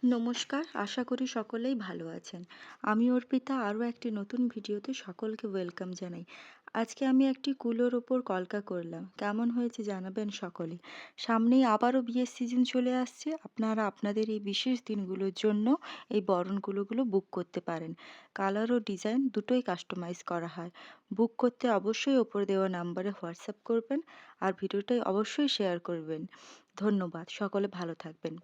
নমস্কার, আশা করি সকলেই ভালো আছেন। আমি অর্পিতা আরও একটি নতুন ভিডিওতে সকলকে ওয়েলকাম জানাই। আজকে আমি একটি কুলোর ওপর কলকা করলাম। কেমন হয়েছে জানাবেন সকলে। সামনেই আবারও বিয়ের সিজন চলে আসছে। আপনারা আপনাদের এই বিশেষ দিনগুলোর জন্য এই বরণগুলোগুলো বুক করতে পারেন। কালার ও ডিজাইন দুটোই কাস্টমাইজ করা হয়। বুক করতে অবশ্যই ওপরে দেওয়া নাম্বারে হোয়াটসঅ্যাপ করবেন আর ভিডিওটাই অবশ্যই শেয়ার করবেন। ধন্যবাদ। সকলে ভালো থাকবেন।